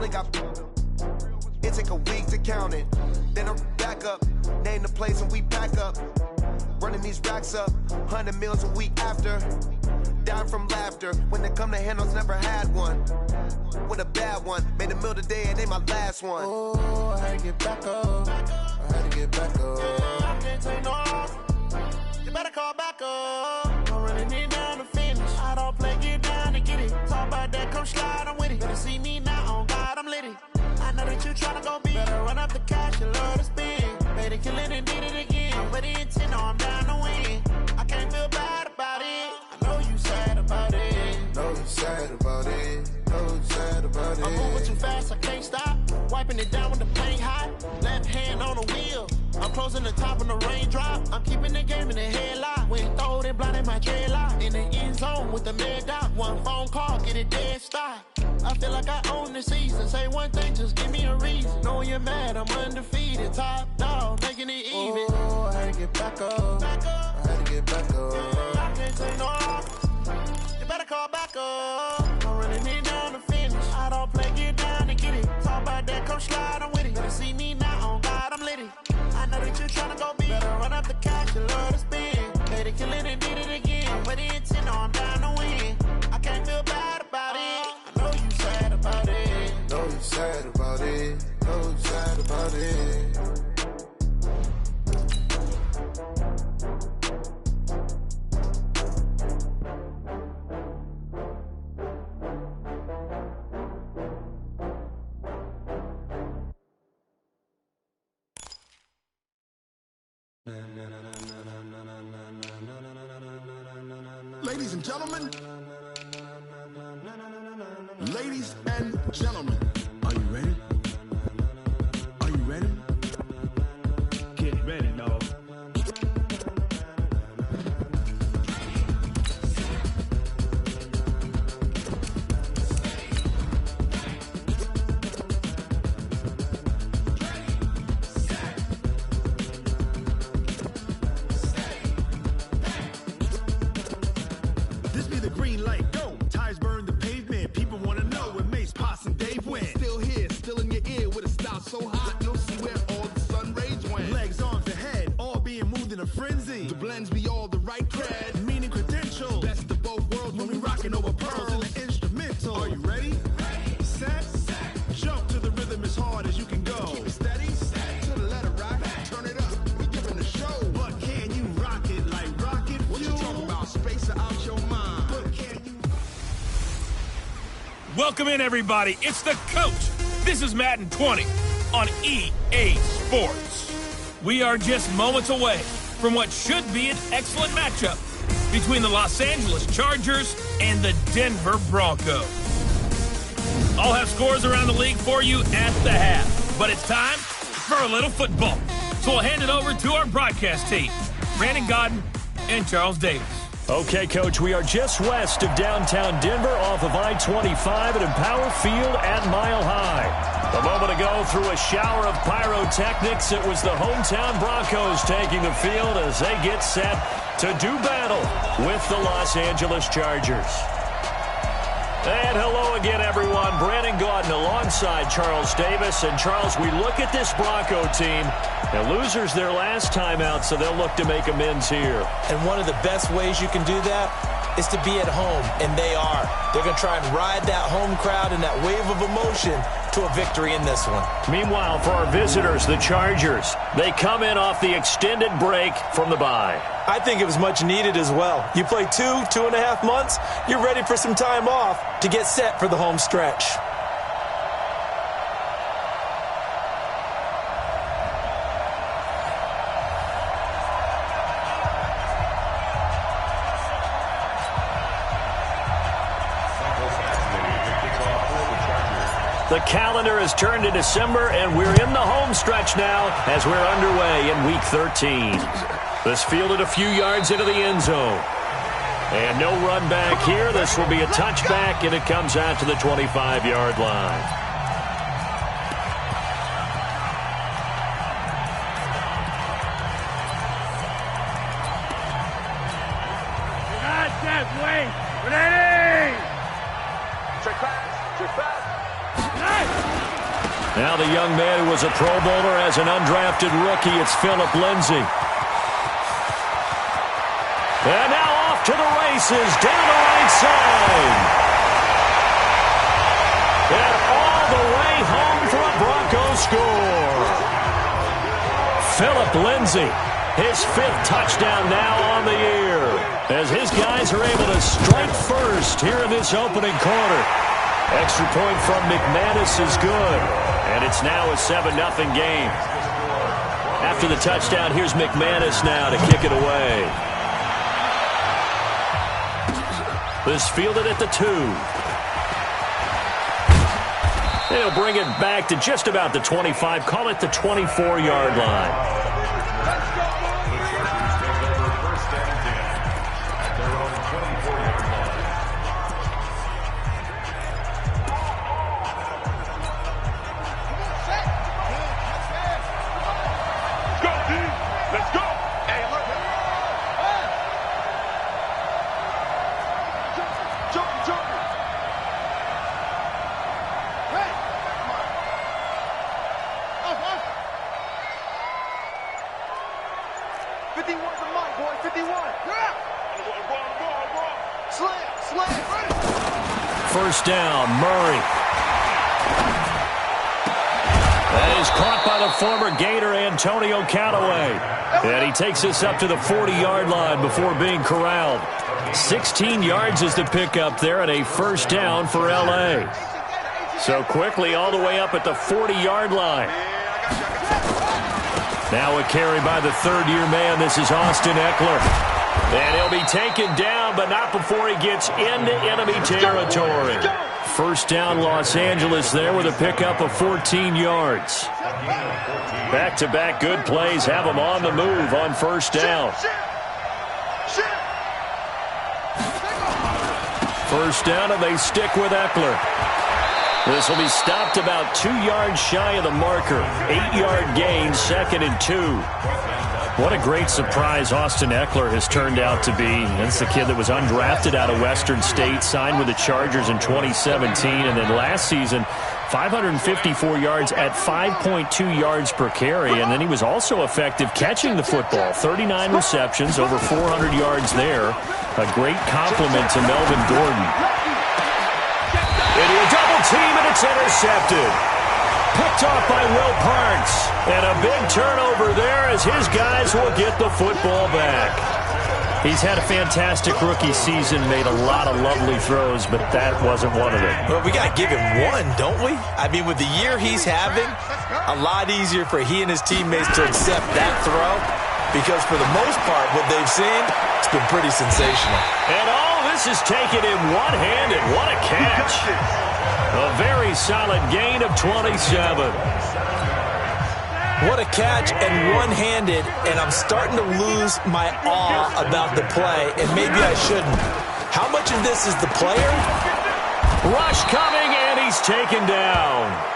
only got. It take a week to count it. Then I'm back up, name the place and we pack up. Running these racks up, 100 meals a week after. Dying from laughter, when it come to handles, never had one. With a bad one, made a meal today and ain't my last one. Oh, I had to get back up, I had to get back up. I can't take no off, you better call back up. I'm running it down to finish, I don't play, get down to get it. Talk about that, come slide, I'm with it. Better see me now, on God, I'm litty. I know that you tryna go big, better run up the cash, you love to spend. Better kill it and did it again, I'm ready intent, no, I'm down to win. I can't feel bad about it, I know you sad about it. Know you sad about it, know you sad about it. I'm moving too fast, I can't stop. Wiping it down with the paint hot. Left hand on the wheel. I'm closing the top on the raindrop. I'm keeping the game in the headlock. When throwed and blinded my dreadlock. In the end zone with the mad dot. One phone call, get it dead stop. I feel like I own the season. Say one thing, just give me a reason. Knowing you're mad, I'm undefeated. Top dog, making it even. Oh, I had to get back up. I had to get back up. I can't take no off. You better call back up. I'm running it down to finish. I don't play, get down and get it. Talk about that, come slide, I'm with it. Better see me now, on God, I'm litty. I know that you tryna go big. Better run up the cash, you love to spend. Better kill it and did it again. But the intent, no, I'm down to win. I can't feel bad about it. I know you sad about it. Know you sad about it, know you sad about it. Ladies and gentlemen, ladies and gentlemen, are you ready? Are you ready? Get ready, dog. This be the green light, go. Tires burn the pavement. People wanna know where Mace, Pops, and Dave went. Still here, still in your ear with a style so hot, no see where all the sun rays went. Legs, arms, and head, all being moved in a frenzy. The blends be all the right cred, meaning credentials. Best of both worlds when we rockin' over pearls in the instrumental. Are you ready? Set, jump to the rhythm as hard as you can go. Keep it steady, to the letter rock. Turn it up, we giving the show. But can you rock it like rocket fuel? What you talking about? Space out your mind. But can you? Welcome in, everybody. It's the coach. This is Madden 20 on EA Sports. We are just moments away from what should be an excellent matchup between the Los Angeles Chargers and the Denver Broncos. I'll have scores around the league for you at the half, but it's time for a little football. So we'll hand it over to our broadcast team, Brandon Godden and Charles Davis. Okay, Coach, we are just west of downtown Denver off of I-25 at Empower Field at Mile High. A moment ago, through a shower of pyrotechnics, it was the hometown Broncos taking the field as they get set to do battle with the Los Angeles Chargers. And hello again, everyone. Brandon Gaudin alongside Charles Davis. And, Charles, we look at this Bronco team. And losers their last time out, so they'll look to make amends here. And one of the best ways you can do that is to be at home, and they are. They're going to try and ride that home crowd and that wave of emotion to a victory in this one. Meanwhile, for our visitors, the Chargers, they come in off the extended break from the bye. I think it was much needed as well. You play 2.5 months, you're ready for some time off to get set for the home stretch. The calendar has turned to December, and we're in the home stretch now as we're underway in Week 13. This fielded a few yards into the end zone. And no run back here. This will be a touchback, and it comes out to the 25-yard line. Ready! Check pass. Now the young man who was a Pro Bowler as an undrafted rookie, it's Philip Lindsay. And now off to the races, down the right side. And all the way home for a Broncos score. Philip Lindsay, his 5th touchdown now on the year, as his guys are able to strike first here in this opening quarter. Extra point from McManus is good, and it's now a 7-0 game. After the touchdown, here's McManus now to kick it away. This fielded at the 2. They'll bring it back to just about the 25, call it the 24-yard line. First down, Murray. That is caught by the former Gator Antonio Callaway. And he takes this up to the 40-yard line before being corralled. 16 yards is the pickup there, and a first down for L.A. So quickly all the way up at the 40-yard line. Now a carry by the third-year man. This is Austin Eckler. And he'll be taken down, but not before he gets into enemy territory. First down, Los Angeles there with a pickup of 14 yards. Back-to-back good plays have them on the move on first down. First down, and they stick with Eckler. This will be stopped about 2 yards shy of the marker. 8-yard gain, 2nd and 2. What a great surprise Austin Eckler has turned out to be. That's the kid that was undrafted out of Western State, signed with the Chargers in 2017, and then last season, 554 yards at 5.2 yards per carry, and then he was also effective catching the football. 39 receptions, over 400 yards there. A great compliment to Melvin Gordon. Into a double team, and it's intercepted. Picked off by Will Parks. And a big turnover there as his guys will get the football back. He's had a fantastic rookie season, made a lot of lovely throws, but that wasn't one of them. Well, we got to give him one, don't we? I mean, with the year he's having, a lot easier for he and his teammates to accept that throw, because for the most part, what they've seen, it's been pretty sensational. And all this is taken in one-handed. What a catch. A very solid gain of 27. What a catch, and one-handed, and I'm starting to lose my awe about the play, and maybe I shouldn't. How much of this is the player? Rush coming, and he's taken down.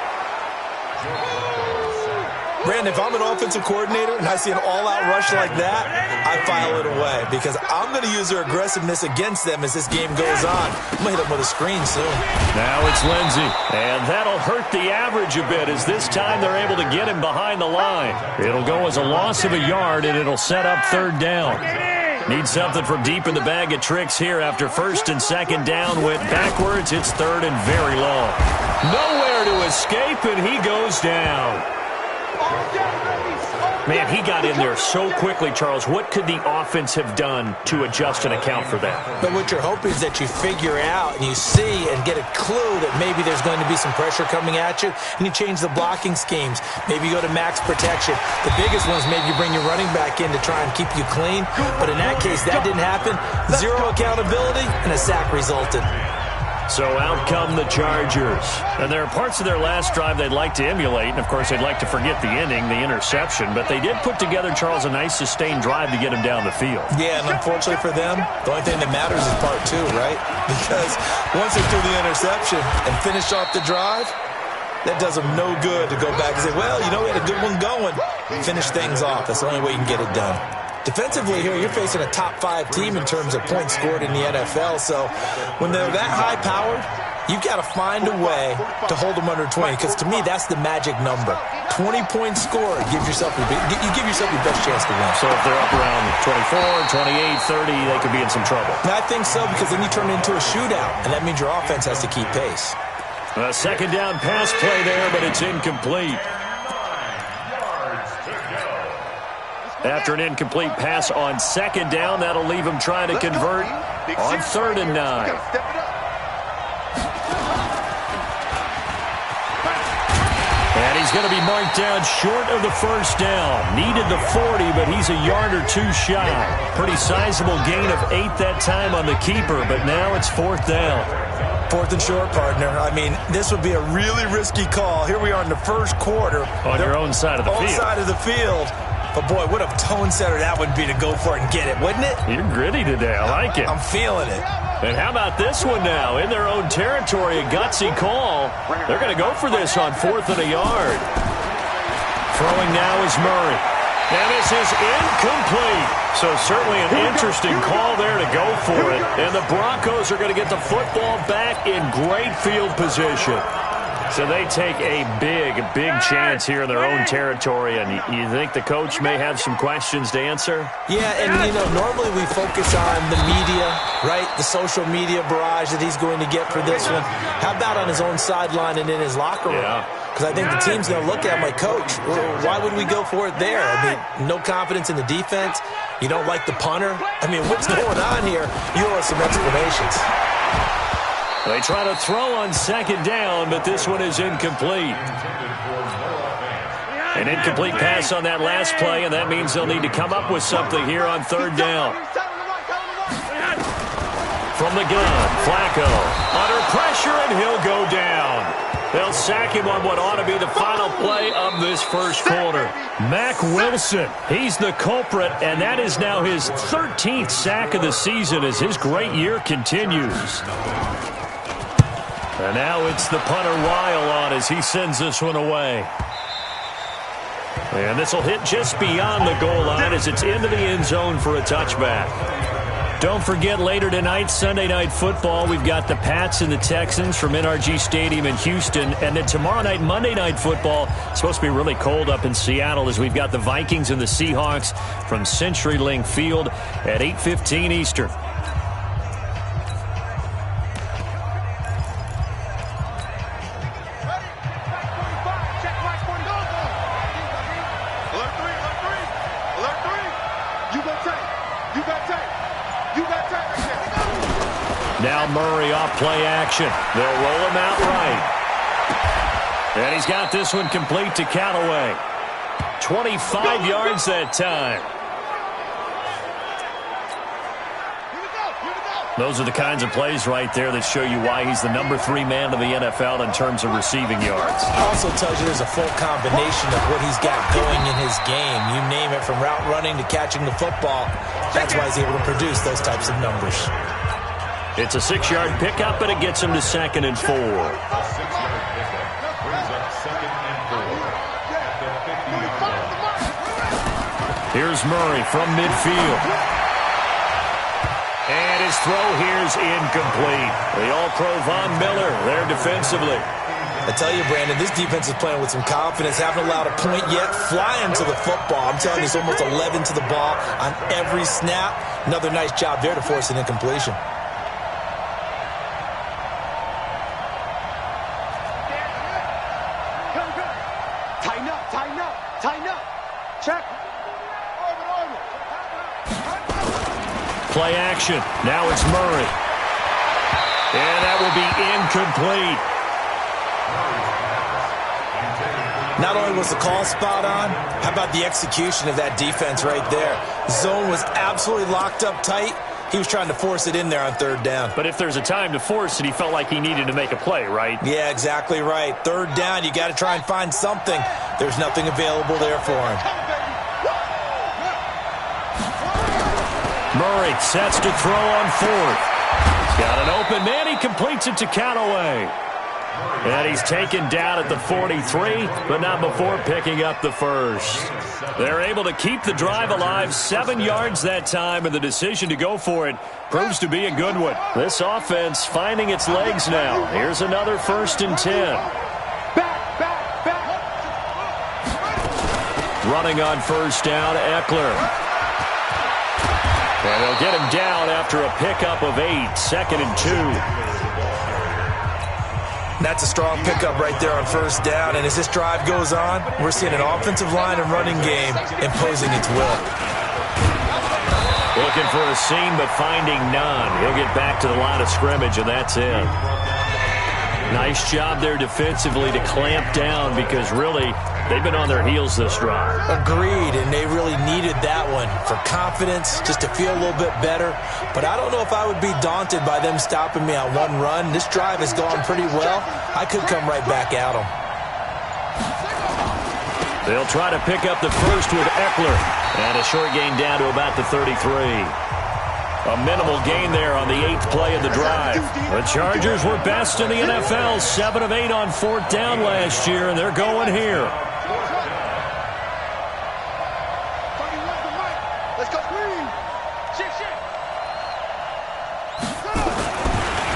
Brandon, if I'm an offensive coordinator and I see an all-out rush like that, I file it away because I'm going to use their aggressiveness against them as this game goes on. I'm going to hit them with a screen soon. Now it's Lindsay, and that'll hurt the average a bit as this time they're able to get him behind the line. It'll go as a loss of a yard, and it'll set up third down. Need something from deep in the bag of tricks here after first and second down went backwards. It's third and very long. Nowhere to escape, and he goes down. Man, he got in there so quickly, Charles. What could the offense have done to adjust and account for that? But what you're hoping is that you figure out and you see and get a clue that maybe there's going to be some pressure coming at you, and you change the blocking schemes. Maybe you go to max protection. The biggest one is maybe you bring your running back in to try and keep you clean. But in that case, that didn't happen. Zero accountability, and a sack resulted. So out come the Chargers. And there are parts of their last drive they'd like to emulate. And, of course, they'd like to forget the inning, the interception. But they did put together, Charles, a nice sustained drive to get him down the field. Yeah, and unfortunately for them, the only thing that matters is part two, right? Because once they threw the interception and finished off the drive, that does them no good to go back and say, well, you know, we had a good one going. Finish things off. That's the only way you can get it done. Defensively here, you're facing a top 5 team in terms of points scored in the NFL. So when they're that high-powered, you've got to find a way to hold them under 20, because to me, that's the magic number. 20-point score gives yourself your best chance to win. So if they're up around 24, 28, 30, they could be in some trouble. And I think so, because then you turn it into a shootout, and that means your offense has to keep pace. A second down pass play there, but it's incomplete. After an incomplete pass on second down, that'll leave him trying to convert on 3rd and 9. And he's going to be marked down short of the first down. Needed the 40, but he's a yard or two shy. Pretty sizable gain of 8 that time on the keeper, but now it's 4th down. 4th and short, partner. I mean, this would be a really risky call. Here we are in the first quarter. On your own side of the field. Own side of the field. But, boy, what a tone setter that would be to go for it and get it, wouldn't it? You're gritty today. I like it. I'm feeling it. And how about this one now? In their own territory, a gutsy call. They're going to go for this on 4th and a yard. Throwing now is Murray. And this is incomplete. So certainly an interesting call there to go for it. And the Broncos are going to get the football back in great field position. So they take a big chance here in their own territory, and you think the coach may have some questions to answer? Yeah, and, normally we focus on the media, right, the social media barrage that he's going to get for this one. How about on his own sideline and in his locker room? Yeah. Because I think the team's going to look at him like, Coach, why would we go for it there? I mean, no confidence in the defense. You don't like the punter. I mean, what's going on here? You owe us some explanations. They try to throw on second down, but this one is incomplete. An incomplete pass on that last play, and that means they'll need to come up with something here on 3rd down. From the gun, Flacco under pressure, and he'll go down. They'll sack him on what ought to be the final play of this first quarter. Mack Wilson, he's the culprit, and that is now his 13th sack of the season as his great year continues. And now it's the punter Weil on as he sends this one away. And this will hit just beyond the goal line as it's into the end zone for a touchback. Don't forget, later tonight, Sunday Night Football, we've got the Pats and the Texans from NRG Stadium in Houston. And then tomorrow night, Monday Night Football, it's supposed to be really cold up in Seattle as we've got the Vikings and the Seahawks from CenturyLink Field at 8:15 Eastern. Now Murray off play action. They'll roll him out right. And he's got this one complete to Callaway. 25 yards that time. Those are the kinds of plays right there that show you why he's the number 3 man of the NFL in terms of receiving yards. Also tells you there's a full combination of what he's got going in his game. You name it, from route running to catching the football. That's why he's able to produce those types of numbers. It's a 6-yard pickup, and it gets him to 2nd and 4. Here's Murray from midfield. And his throw here's incomplete. The All-Pro Von Miller there defensively. I tell you, Brandon, this defense is playing with some confidence. Haven't allowed a point yet. Flying to the football. I'm telling you, it's almost 11 to the ball on every snap. Another nice job there to force an incompletion. Play action. Now it's Murray. And that will be incomplete. Not only was the call spot on, how about the execution of that defense right there? Zone was absolutely locked up tight. He was trying to force it in there on 3rd down. But if there's a time to force it, he felt like he needed to make a play, right? Yeah, exactly right. 3rd down, you got to try and find something. There's nothing available there for him. Murray sets to throw on 4th. He's got an open man. He completes it to Callaway. And he's taken down at the 43, but not before picking up the first. They're able to keep the drive alive, 7 yards that time, and the decision to go for it proves to be a good one. This offense finding its legs now. Here's another 1st and 10. Running on 1st down, Eckler. And they'll get him down after a pickup of 8, 2nd and 2. That's a strong pickup right there on 1st down. And as this drive goes on, we're seeing an offensive line and running game imposing its will. Looking for a seam, but finding none. He'll get back to the line of scrimmage, and that's it. Nice job there defensively to clamp down because really they've been on their heels this drive. Agreed, and they really needed that one for confidence, just to feel a little bit better. But I don't know if I would be daunted by them stopping me on one run. This drive has gone pretty well. I could come right back at them. They'll try to pick up the first with Eckler. And a short gain down to about the 33. A minimal gain there on the 8th play of the drive. The Chargers were best in the NFL, 7 of 8 on 4th down last year, and they're going here.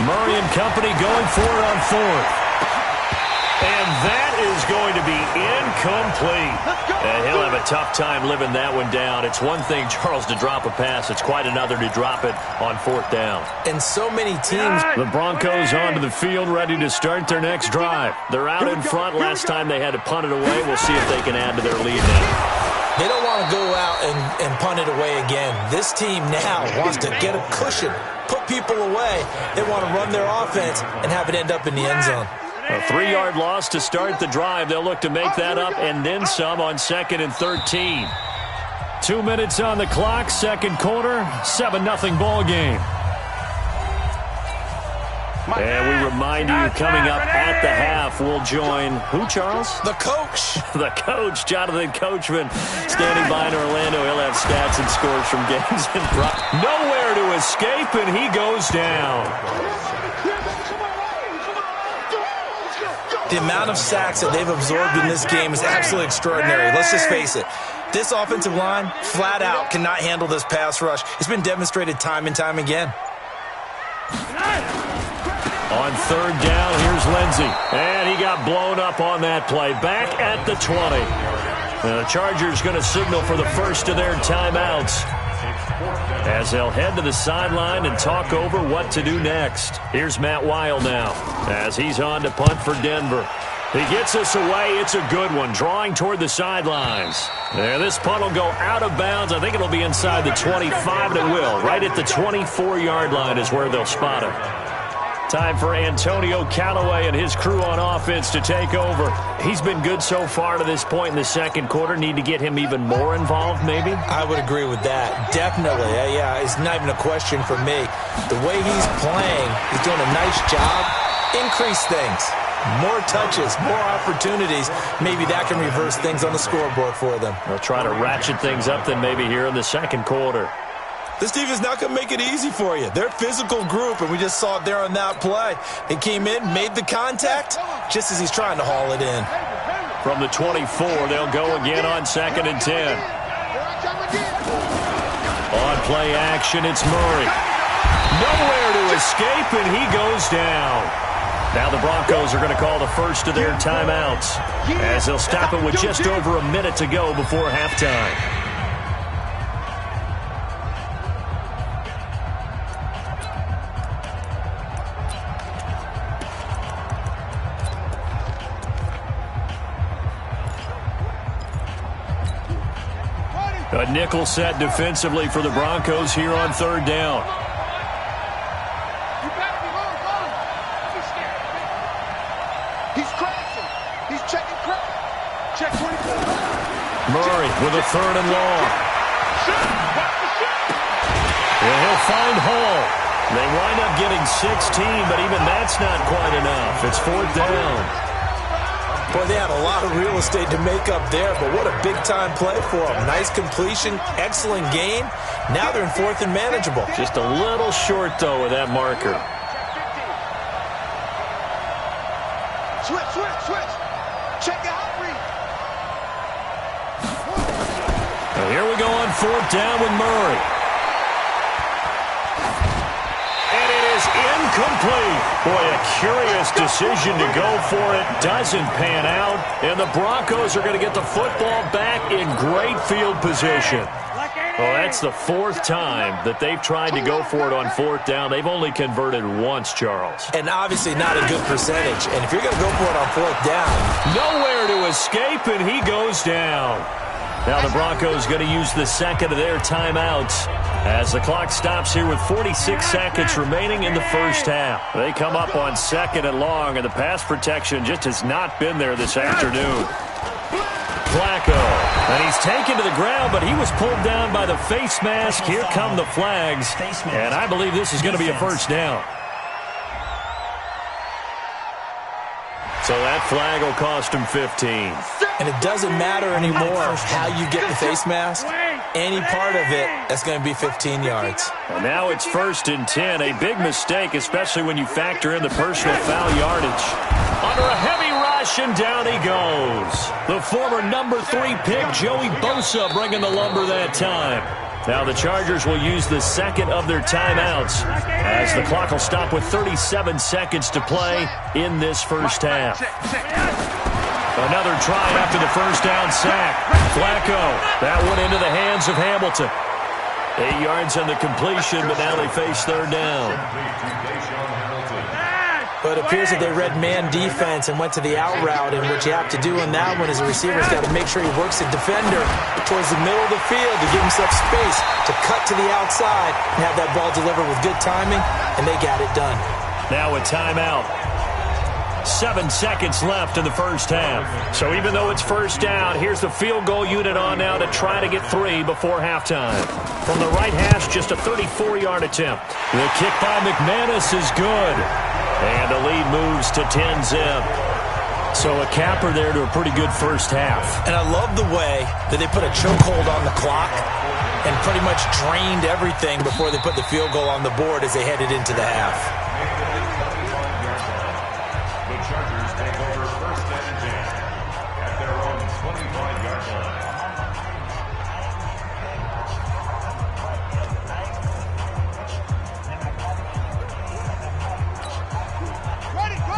Murray and company going for it on 4th. And that is going to be incomplete. And he'll have a tough time living that one down. It's one thing, Charles, to drop a pass. It's quite another to drop it on 4th down. And so many teams. The Broncos onto the field ready to start their next drive. They're out in front. Last time they had to punt it away. We'll see if they can add to their lead now. They don't want to go out and punt it away again. This team now wants to get a cushion, put people away. They want to run their offense and have it end up in the end zone. A 3-yard loss to start the drive. They'll look to make that up and then some on 2nd and 13. 2 minutes on the clock, 2nd quarter, 7-0 ball game. And we remind you, coming up at the half, we'll join who, Charles? The coach. The coach, Jonathan Coachman, standing by in Orlando. He'll have stats and scores from games in front. Nowhere to escape, and he goes down. The amount of sacks that they've absorbed in this game is absolutely extraordinary. Let's just face it. This offensive line, flat out, cannot handle this pass rush. It's been demonstrated time and time again. On 3rd down, here's Lindsey. And he got blown up on that play. Back at the 20. And the Chargers going to signal for the first of their timeouts, as they'll head to the sideline and talk over what to do next. Here's Matt Weil now, as he's on to punt for Denver. He gets us away. It's a good one, drawing toward the sidelines. And this punt will go out of bounds. I think it'll be inside the 25, and it will. Right at the 24-yard line is where they'll spot him. Time for Antonio Callaway and his crew on offense to take over. He's been good so far to this point in the 2nd quarter. Need to get him even more involved, maybe? I would agree with that. Definitely. Yeah, it's not even a question for me. The way he's playing, he's doing a nice job. Increase things. More touches, more opportunities. Maybe that can reverse things on the scoreboard for them. They'll try to ratchet things up then maybe here in the 2nd quarter. This team is not going to make it easy for you. They're a physical group, and we just saw it there on that play. They came in, made the contact, just as he's trying to haul it in. From the 24, they'll go again on 2nd and 10. On play action, it's Murray. Nowhere to escape, and he goes down. Now the Broncos are going to call the first of their timeouts, as they'll stop it with just over a minute to go before halftime. A nickel set defensively for the Broncos here on 3rd down. Murray with a 3rd and long. And he'll find Hall. They wind up getting 16, but even that's not quite enough. It's 4th down. Boy, they had a lot of real estate to make up there, but what a big-time play for them. Nice completion, excellent game. Now they're in 4th and manageable. Just a little short, though, with that marker. 4th down with Murray. And it is incomplete. Boy, a curious decision to go for it. Doesn't pan out. And the Broncos are going to get the football back in great field position. Well, that's the 4th time that they've tried to go for it on 4th down. They've only converted once, Charles. And obviously not a good percentage. And if you're going to go for it on 4th down. Nowhere to escape, and he goes down. Now the Broncos going to use the second of their timeouts as the clock stops here with 46 seconds remaining in the first half. They come up on 2nd and long, and the pass protection just has not been there this afternoon. Flacco, and he's taken to the ground, but he was pulled down by the face mask. Here come the flags, and I believe this is going to be a first down. So that flag will cost him 15. And it doesn't matter anymore how you get the face mask. Any part of it, that's going to be 15 yards. And now it's 1st and 10. A big mistake, especially when you factor in the personal foul yardage. Under a heavy rush, and down he goes. The former number 3 pick, Joey Bosa, bringing the lumber that time. Now the Chargers will use the second of their timeouts as the clock will stop with 37 seconds to play in this first half. Another try after the first down sack. Flacco, that one into the hands of Hamilton. 8 yards on the completion, but now they face 3rd down. But it appears that they read man defense and went to the out route, and what you have to do in that one is the receiver's got to make sure he works the defender towards the middle of the field to give himself space to cut to the outside and have that ball delivered with good timing, and they got it done. Now a timeout. 7 seconds left in the first half. So even though it's first down, here's the field goal unit on now to try to get 3 before halftime. From the right hash, just a 34-yard attempt. The kick by McManus is good. And the lead moves to 10-zip. So a capper there to a pretty good first half. And I love the way that they put a chokehold on the clock and pretty much drained everything before they put the field goal on the board as they headed into the half. The Chargers take over 1st and 10 at their own 25-yard line.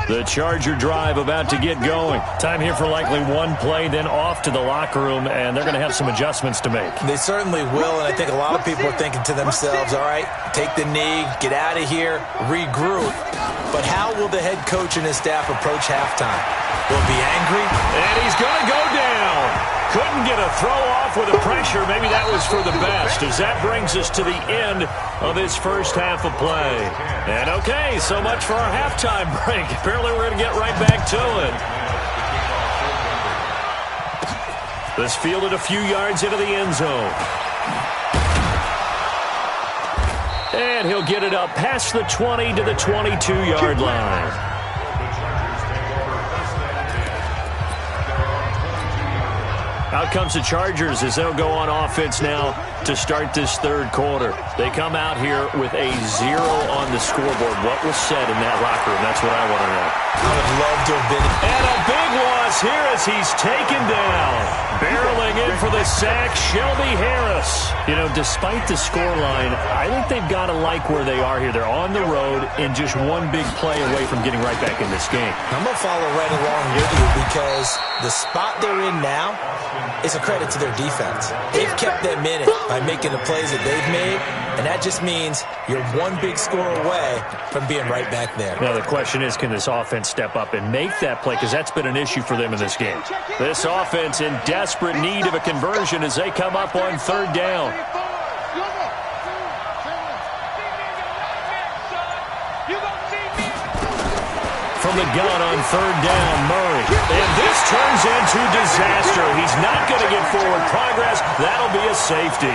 The Charger drive about to get going. Time here for likely one play, then off to the locker room, and they're going to have some adjustments to make. They certainly will, and I think a lot of people are thinking to themselves, all right, take the knee, get out of here, regroup. But how will the head coach and his staff approach halftime? Will he be angry? And he's going to go down. Couldn't get a throw off with the pressure. Maybe that was for the best, as that brings us to the end of this first half of play. And okay, so much for our halftime break. Apparently we're going to get right back to it. This fielded a few yards into the end zone. And he'll get it up past the 20 to the 22-yard line. Out comes the Chargers as they'll go on offense now to start this 3rd quarter. They come out here with a 0 on the scoreboard. What was said in that locker room? That's what I want to know. I would love to have been. And a big loss here as he's taken down. Barreling in for the sack, Shelby Harris. You know, despite the scoreline, I think they've got to like where they are here. They're on the road and just one big play away from getting right back in this game. I'm going to follow right along with you because the spot they're in now is a credit to their defense. They've kept them in it by making the plays that they've made, and that just means you're one big score away from being right back there. Now the question is, can this offense step up and make that play? Because that's been an issue for them in this game. This offense in desperate need of a conversion as they come up on 3rd down. From the gun on 3rd down, Murray. And this turns into disaster. He's not going to get forward progress. That'll be a safety.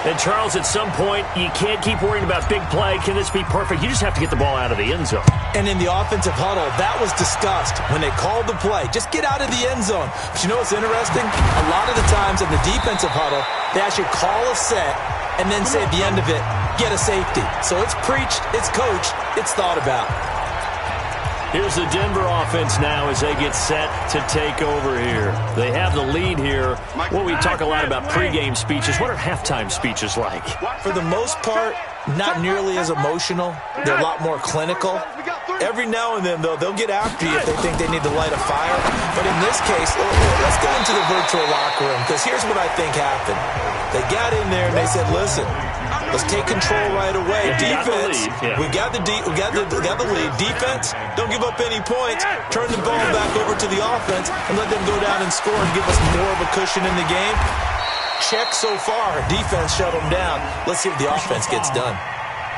And, Charles, at some point, you can't keep worrying about big play. Can this be perfect? You just have to get the ball out of the end zone. And in the offensive huddle, that was discussed when they called the play. Just get out of the end zone. But you know what's interesting? A lot of the times in the defensive huddle, they actually call a set and then say at the end of it, get a safety. So it's preached, it's coached, it's thought about. Here's the Denver offense now as they get set to take over here. They have the lead here. Well, we talk a lot about pregame speeches. What are halftime speeches like? For the most part, not nearly as emotional. They're a lot more clinical. Every now and then, though, they'll get after you if they think they need to light a fire. But in this case, let's go into the virtual locker room, because here's what I think happened. They got in there and they said, listen, let's take control right away. Defense, we got the lead. Defense, don't give up any points. Turn the ball back over to the offense and let them go down and score and give us more of a cushion in the game. Check so far. Defense shut them down. Let's see if the offense gets done.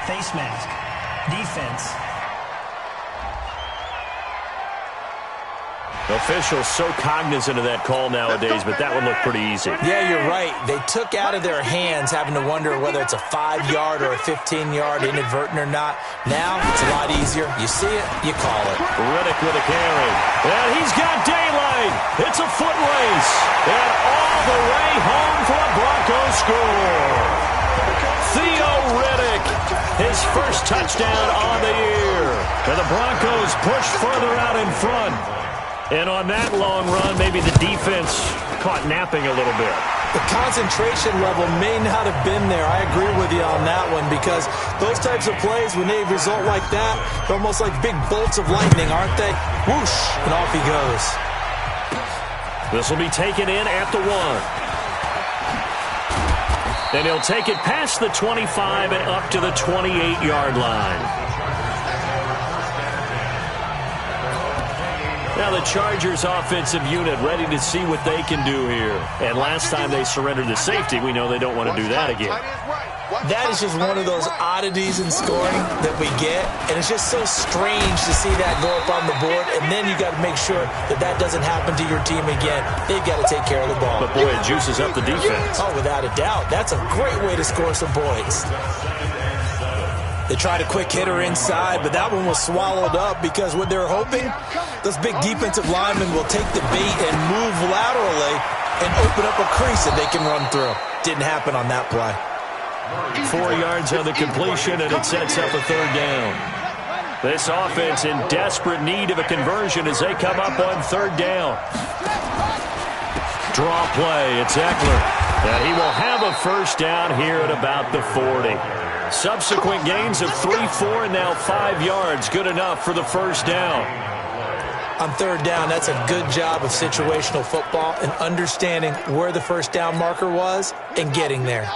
Face mask. Defense. Officials so cognizant of that call nowadays, but that would look pretty easy. Yeah, you're right. They took out of their hands having to wonder whether it's a 5-yard or a 15-yard inadvertent or not. Now, it's a lot easier. You see it, you call it. Riddick with a carry. And he's got daylight. It's a foot race. And all the way home for a Broncos score. Theo Riddick, his first touchdown on the year. And the Broncos push further out in front. And on that long run, maybe the defense caught napping a little bit. The concentration level may not have been there. I agree with you on that one, because those types of plays, when they result like that, they're almost like big bolts of lightning, aren't they? Whoosh, and off he goes. This will be taken in at the 1. And he'll take it past the 25 and up to the 28-yard line. Now the Chargers offensive unit ready to see what they can do here. And last time they surrendered the safety, we know they don't want to do that again. That is just one of those oddities in scoring that we get. And it's just so strange to see that go up on the board. And then you got to make sure that that doesn't happen to your team again. They've got to take care of the ball. But boy, it juices up the defense. Oh, without a doubt. That's a great way to score some points. They tried a quick hitter inside, but that one was swallowed up because what they're hoping, those big defensive linemen will take the bait and move laterally and open up a crease that they can run through. Didn't happen on that play. 4 yards on the completion, and it sets up a 3rd down. This offense in desperate need of a conversion as they come up on 3rd down. Draw play, it's Eckler. And he will have a 1st down here at about the 40. Subsequent gains of 3, 4, and now 5 yards. Good enough for the 1st down. On 3rd down, that's a good job of situational football and understanding where the 1st down marker was and getting there.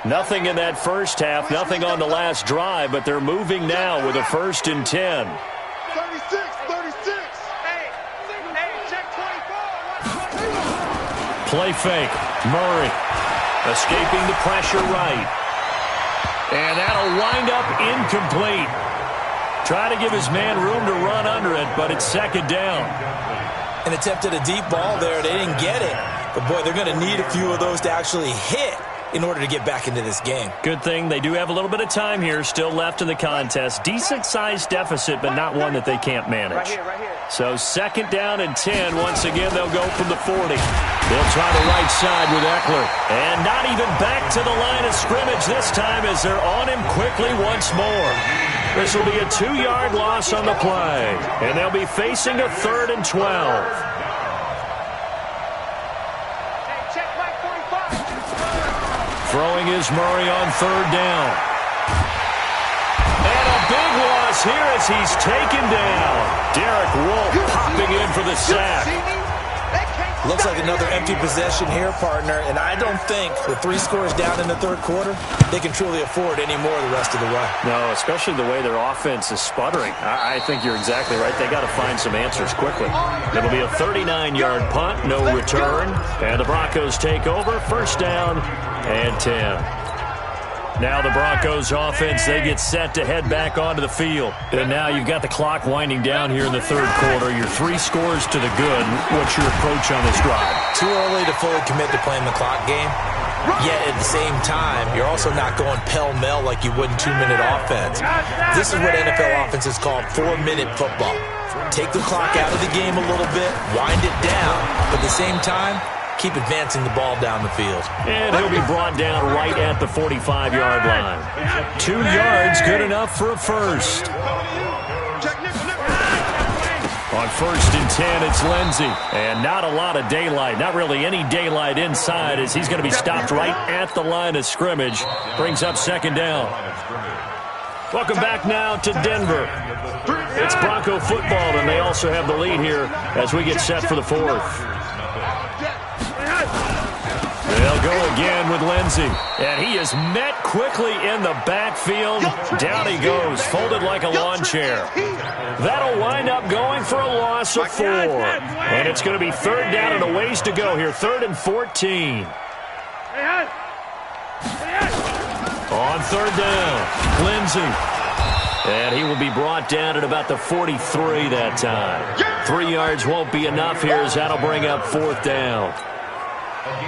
Nothing in that first half, nothing on the last drive, but they're moving now with a 1st and 10. 36. Hey, check 24. Play fake. Murray escaping the pressure right. And that'll wind up incomplete. Try to give his man room to run under it, but it's 2nd down. And attempted a deep ball there. They didn't get it. But, boy, they're going to need a few of those to actually hit in order to get back into this game. Good thing they do have a little bit of time here still left in the contest. Decent-sized deficit, but not one that they can't manage. Right here. So 2nd down and 10. Once again, they'll go from the 40. They'll try the right side with Eckler. And not even back to the line of scrimmage this time as they're on him quickly once more. This will be a 2-yard loss on the play. And they'll be facing a 3rd and 12. Throwing is Murray on 3rd down. And a big loss here as he's taken down. Derek Wolfe popping in for the sack. Looks like another empty possession here, partner. And I don't think with 3 scores down in the 3rd quarter, they can truly afford any more the rest of the way. No, especially the way their offense is sputtering. I think you're exactly right. They got to find some answers quickly. It'll be a 39-yard punt, no return. And the Broncos take over. 1st down and 10. Now the Broncos offense, they get set to head back onto the field. And now you've got the clock winding down here in the 3rd quarter. Your 3 scores to the good. What's your approach on this drive? Too early to fully commit to playing the clock game. Yet at the same time, you're also not going pell-mell like you would in 2-minute offense. This is what NFL offenses call 4-minute football. Take the clock out of the game a little bit, wind it down, but at the same time, keep advancing the ball down the field. And he'll be brought down right at the 45-yard line. 2 yards, good enough for a 1st. On 1st and 10, it's Lindsey. And not a lot of daylight, not really any daylight inside, as he's going to be stopped right at the line of scrimmage. Brings up 2nd down. Welcome back now to Denver. It's Bronco football, and they also have the lead here as we get set for the 4th. They'll go again with Lindsey. And he is met quickly in the backfield. Down he goes, folded like a lawn chair. That'll wind up going for a loss of 4. And it's going to be 3rd down and a ways to go here. 3rd and 14. On 3rd down, Lindsey. And he will be brought down at about the 43 that time. 3 yards won't be enough here as that'll bring up 4th down.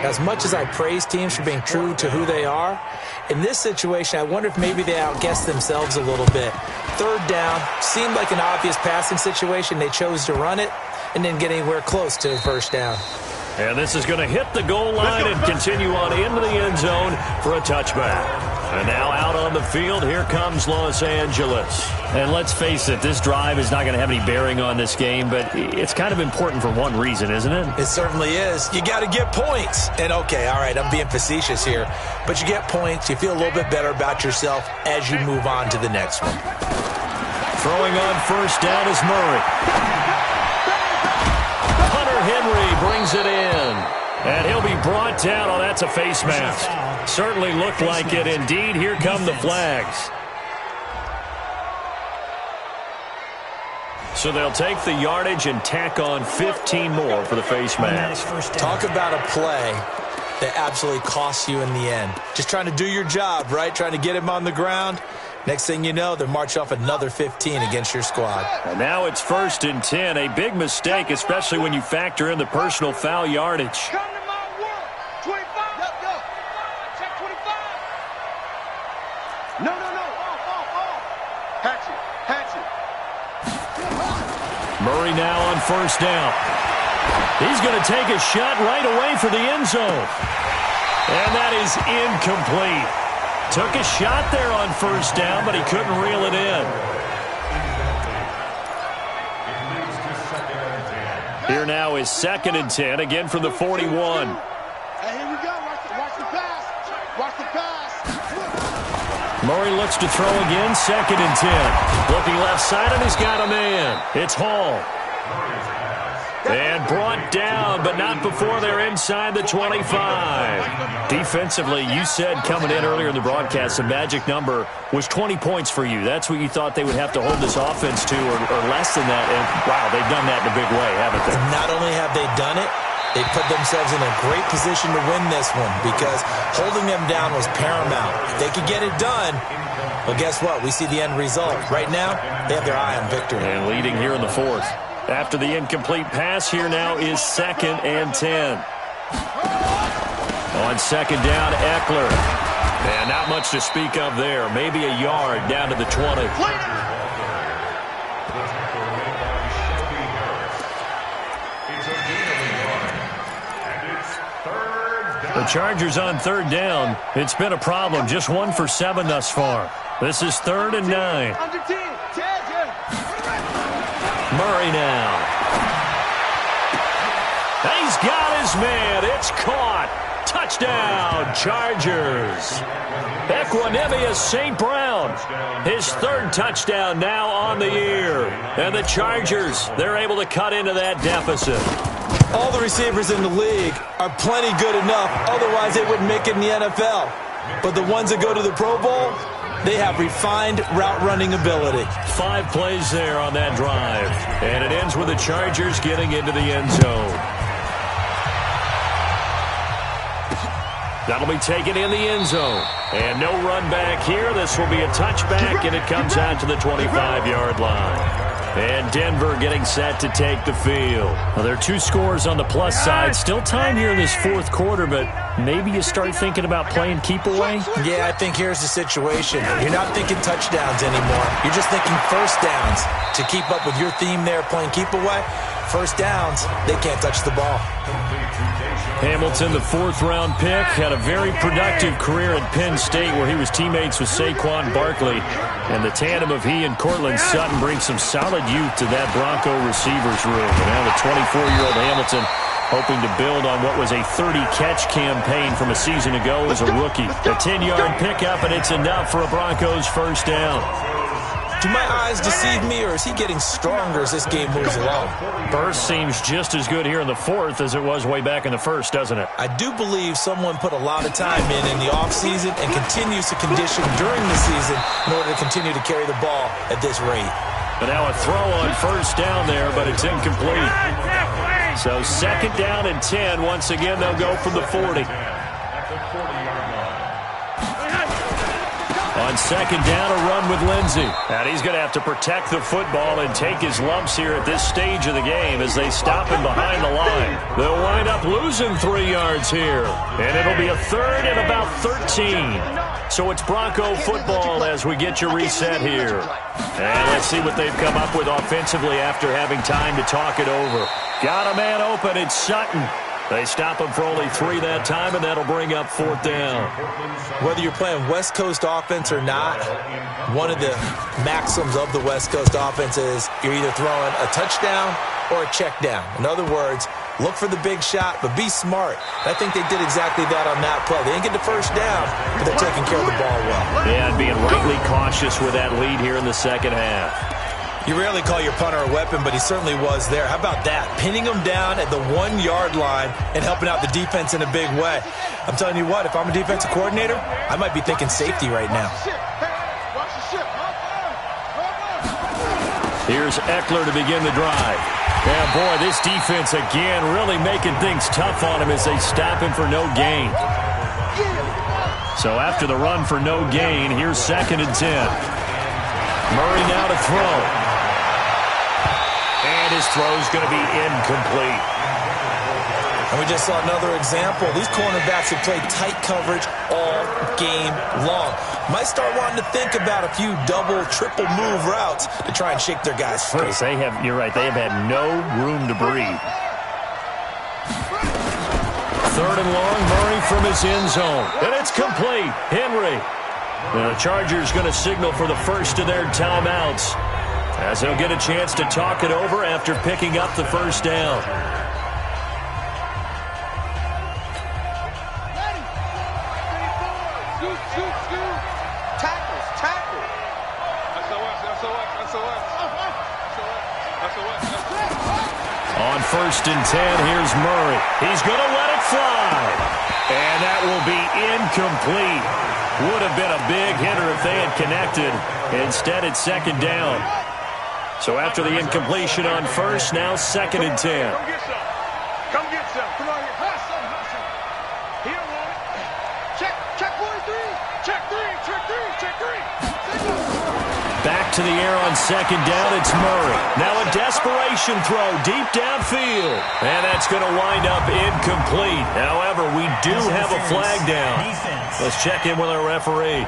As much as I praise teams for being true to who they are, in this situation, I wonder if maybe they outguessed themselves a little bit. 3rd down seemed like an obvious passing situation. They chose to run it and didn't get anywhere close to the 1st down. And this is going to hit the goal line and continue on into the end zone for a touchback. And now out on the field, here comes Los Angeles. And let's face it, this drive is not going to have any bearing on this game, but it's kind of important for one reason, isn't it? It certainly is. You got to get points. And okay, all right, I'm being facetious here, but you get points, you feel a little bit better about yourself as you move on to the next one. Throwing on 1st down is Murray. Hunter Henry brings it in. And he'll be brought down. Oh, that's a face mask. Certainly looked like it. Indeed, here come the flags. So they'll take the yardage and tack on 15 more for the face mask. Talk about a play that absolutely costs you in the end. Just trying to do your job, right? Trying to get him on the ground. Next thing you know, they're marching off another 15 against your squad. And now it's 1st and 10. A big mistake, especially when you factor in the personal foul yardage. Come to my world. 25. Go. Check 25. No. Hatch it. Murray now on 1st down. He's going to take a shot right away for the end zone. And that is incomplete. Took a shot there on 1st down, but he couldn't reel it in. Here now is 2nd and 10, again from the 41. Hey, here we go. Watch the pass. Murray looks to throw again, 2nd and 10. Looking left side, and he's got a man. It's Hall. And brought down, but not before they're inside the 25. Defensively, you said coming in earlier in the broadcast, the magic number was 20 points for you. That's what you thought they would have to hold this offense to, or less than that. And, wow, they've done that in a big way, haven't they? Not only have they done it, they put themselves in a great position to win this one because holding them down was paramount. If they could get it done, well, guess what? We see the end result. Right now, they have their eye on victory. And leading here in the 4th. After the incomplete pass, here now is 2nd and 10. On 2nd down, Eckler. And not much to speak of there. Maybe a yard down to the 20. The Chargers on 3rd down. It's been a problem. Just 1 for 7 thus far. This is 3rd and 9. Under 10. Murray now. He's got his man. It's caught. Touchdown, Chargers. Equanimous St. Brown. His 3rd touchdown now on the year. And the Chargers, they're able to cut into that deficit. All the receivers in the league are plenty good enough. Otherwise, they wouldn't make it in the NFL. But the ones that go to the Pro Bowl, they have refined route running ability. 5 plays there on that drive. And it ends with the Chargers getting into the end zone. That'll be taken in the end zone. And no run back here. This will be a touchback, and it comes out to the 25-yard line. And Denver getting set to take the field. Well, there are 2 scores on the plus side. Still time here in this 4th quarter, but maybe you start thinking about playing keep away? Yeah, I think here's the situation. You're not thinking touchdowns anymore. You're just thinking 1st downs. To keep up with your theme there, playing keep away, first downs, they can't touch the ball. Hamilton, the 4th-round pick, had a very productive career at Penn State where he was teammates with Saquon Barkley. And the tandem of he and Cortland Sutton brings some solid youth to that Bronco receivers room. And now the 24-year-old Hamilton hoping to build on what was a 30-catch campaign from a season ago as a rookie. A 10-yard pickup, and it's enough for a Broncos first down. Do my eyes deceive me, or is he getting stronger as this game moves along? Burst seems just as good here in the 4th as it was way back in the 1st, doesn't it? I do believe someone put a lot of time in the offseason and continues to condition during the season in order to continue to carry the ball at this rate. But now a throw on first down there, but it's incomplete. So 2nd down and 10. Once again, they'll go from the 40. On 2nd down, a run with Lindsey. And he's going to have to protect the football and take his lumps here at this stage of the game as they stop him behind the line. They'll wind up losing 3 yards here. And it'll be a 3rd and about 13. So it's Bronco football as we get you reset here. And let's see what they've come up with offensively after having time to talk it over. Got a man open. It's Sutton. They stop him for only 3 that time, and that'll bring up 4th down. Whether you're playing West Coast offense or not, one of the maxims of the West Coast offense is you're either throwing a touchdown or a check down. In other words, look for the big shot, but be smart. I think they did exactly that on that play. They didn't get the first down, but they're taking care of the ball well. Yeah, and being rightly cautious with that lead here in the 2nd half. You rarely call your punter a weapon, but he certainly was there. How about that? Pinning him down at the 1-yard line and helping out the defense in a big way. I'm telling you what, if I'm a defensive coordinator, I might be thinking safety right now. Here's Eckler to begin the drive. Yeah, boy, this defense again really making things tough on him as they stop him for no gain. So after the run for no gain, here's 2nd and 10. Murray now to throw. And his throw's going to be incomplete. And we just saw another example. These cornerbacks have played tight coverage all game long. Might start wanting to think about a few double, triple move routes to try and shake their guys free. You're right, they have had no room to breathe. 3rd and long, Murray from his end zone. And it's complete. Henry. The Chargers going to signal for the first of their timeouts as they'll get a chance to talk it over after picking up the first down. On 1st and 10, here's Murray. He's going to let it fly. And that will be incomplete. Would have been a big hitter if they had connected. Instead, it's 2nd down. So after the incompletion on 1st, now 2nd and 10. Come get some. Come get some. Come on here. Hustle, hustle. He don't want it. Check 1, 3. Check 3. Check 3. Check 3. Back to the air on 2nd down. It's Murray. Now a desperation throw deep downfield. And that's going to wind up incomplete. However, we do have a flag down. Let's check in with our referee.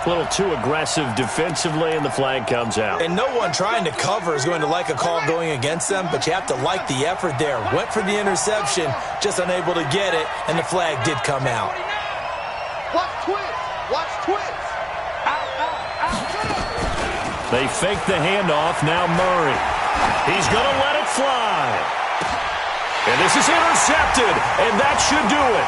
A little too aggressive defensively, and the flag comes out. And no one trying to cover is going to like a call going against them, but you have to like the effort there. Went for the interception, just unable to get it, and the flag did come out. Watch twins. Watch twins. Out. They fake the handoff. Now Murray. He's going to let it fly. And this is intercepted, and that should do it.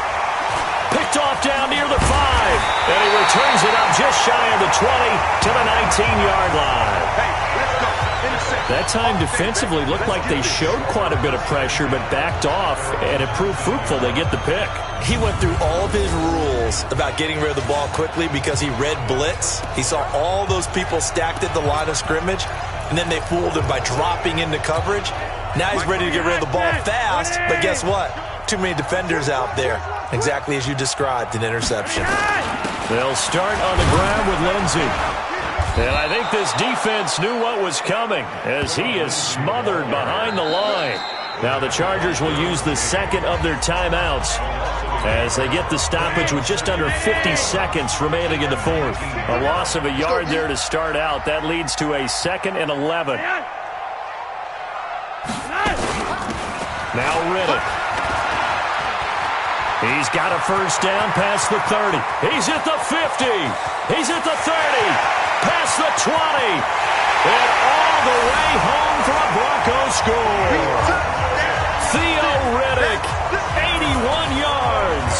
Picked off down near the 5, and he returns it up just shy of the 20 to the 19-yard line. Hey, let's go. Intercept. That time defensively looked like they showed quite a bit of pressure but backed off, and it proved fruitful. They get the pick. He went through all of his rules about getting rid of the ball quickly because he read blitz. He saw all those people stacked at the line of scrimmage, and then they fooled him by dropping into coverage. Now he's ready to get rid of the ball fast, but guess what? Too many defenders out there. Exactly as you described, an interception. They'll start on the ground with Lindsey. And I think this defense knew what was coming as he is smothered behind the line. Now the Chargers will use the 2nd of their timeouts as they get the stoppage with just under 50 seconds remaining in the 4th. A loss of a yard there to start out. That leads to a 2nd and 11. Now Riddick. He's got a first down past the 30. He's at the 50. He's at the 30. Past the 20. And all the way home for a Broncos score. Theo Riddick, 81 yards.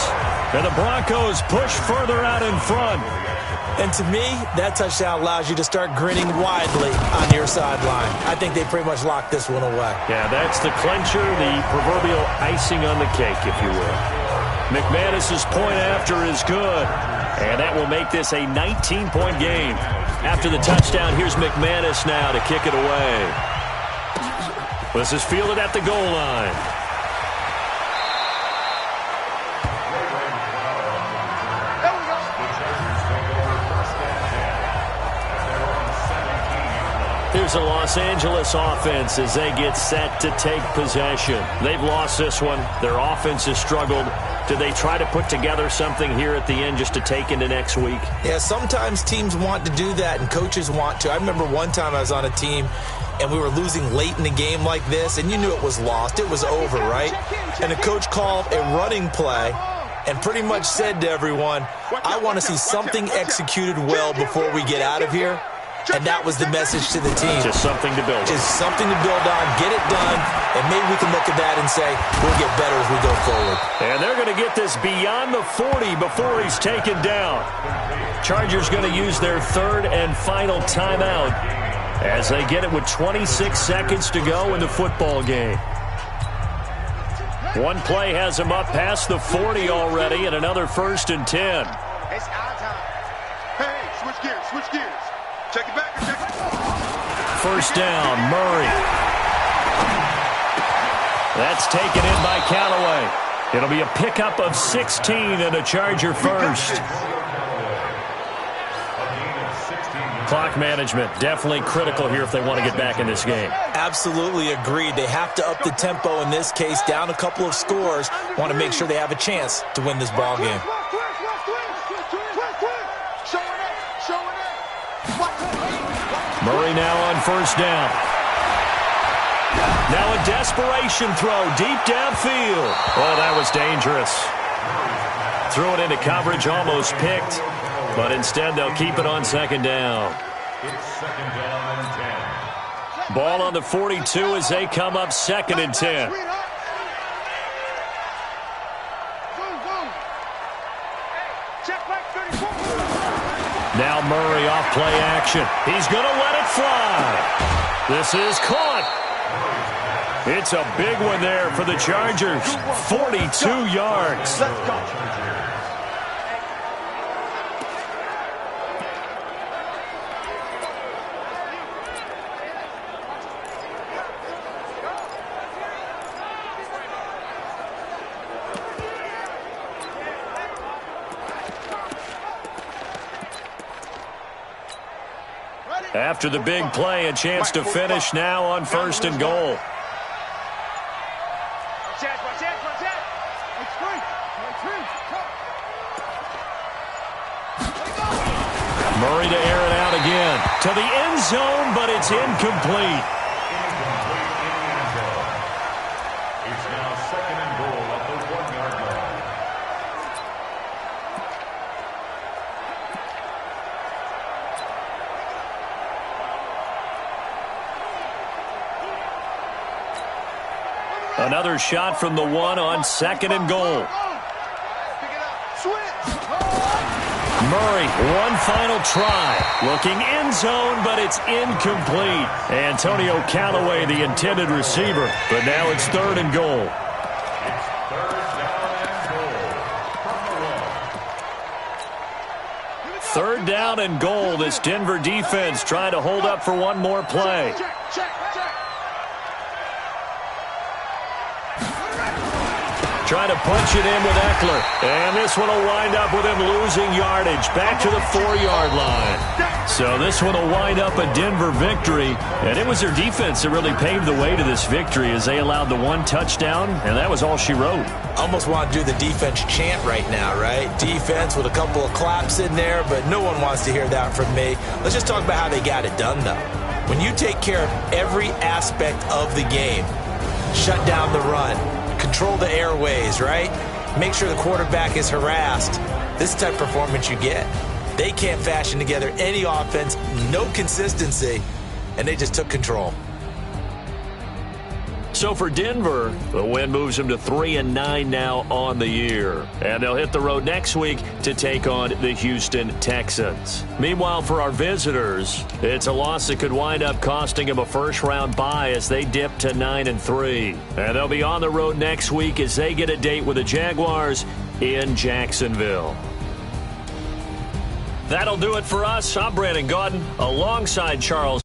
And the Broncos push further out in front. And to me, that touchdown allows you to start grinning widely on your sideline. I think they pretty much locked this one away. Yeah, that's the clincher, the proverbial icing on the cake, if you will. McManus's point after is good, and that will make this a 19-point game. After the touchdown, here's McManus now to kick it away. This is fielded at the goal line. Here's the Los Angeles offense as they get set to take possession. They've lost this one. Their offense has struggled. Do they try to put together something here at the end just to take into next week? Yeah, sometimes teams want to do that and coaches want to. I remember one time I was on a team and we were losing late in the game like this, and you knew it was lost. It was over, right? And the coach called a running play and pretty much said to everyone, I want to see something executed well before we get out of here. And that was the message to the team. Just something to build on. Just something to build on, get it done, and maybe we can look at that and say, we'll get better as we go forward. And they're going to get this beyond the 40 before he's taken down. Chargers going to use their third and final timeout as they get it with 26 seconds to go in the football game. One play has them up past the 40 already, and another 1st and 10. It's our time. Hey, switch gears, switch gears. Check it back, check it. First down, Murray. That's taken in by Callaway. It'll be a pickup of 16 and a Charger first. Clock management, definitely critical here if they want to get back in this game. Absolutely agreed. They have to up the tempo in this case, down a couple of scores. Want to make sure they have a chance to win this ball game. Murray now on first down. Now a desperation throw deep downfield. Oh, that was dangerous. Threw it into coverage, almost picked. But instead, they'll keep it on second down. It's second down and 10. Ball on the 42 as they come up 2nd and 10. Now Murray off play action. He's going to let it fly. This is caught. It's a big one there for the Chargers. 42 yards. Let's go. After the big play, a chance to finish now on 1st and goal. Murray to air it out again. To the end zone, but it's incomplete. It's now 2nd and goal at the 1-yard line. Another shot from the 1 on 2nd and goal. Murray, one final try. Looking end zone, but it's incomplete. Antonio Callaway, the intended receiver. But now it's 3rd and goal. It's 3rd down and goal. 3rd down and goal. This Denver defense trying to hold up for one more play. Trying to punch it in with Eckler. And this one will wind up with him losing yardage back to the 4-yard line. So this one will wind up a Denver victory. And it was their defense that really paved the way to this victory as they allowed the 1 touchdown, and that was all she wrote. Almost want to do the defense chant right now, right? Defense with a couple of claps in there, but no one wants to hear that from me. Let's just talk about how they got it done, though. When you take care of every aspect of the game, shut down the run, control the airways, right? Make sure the quarterback is harassed. This type of performance you get. They can't fashion together any offense, no consistency, and they just took control. So for Denver, the win moves them to 3-9 now on the year. And they'll hit the road next week to take on the Houston Texans. Meanwhile, for our visitors, it's a loss that could wind up costing them a first-round bye as they dip to 9-3. And they'll be on the road next week as they get a date with the Jaguars in Jacksonville. That'll do it for us. I'm Brandon Gaudin alongside Charles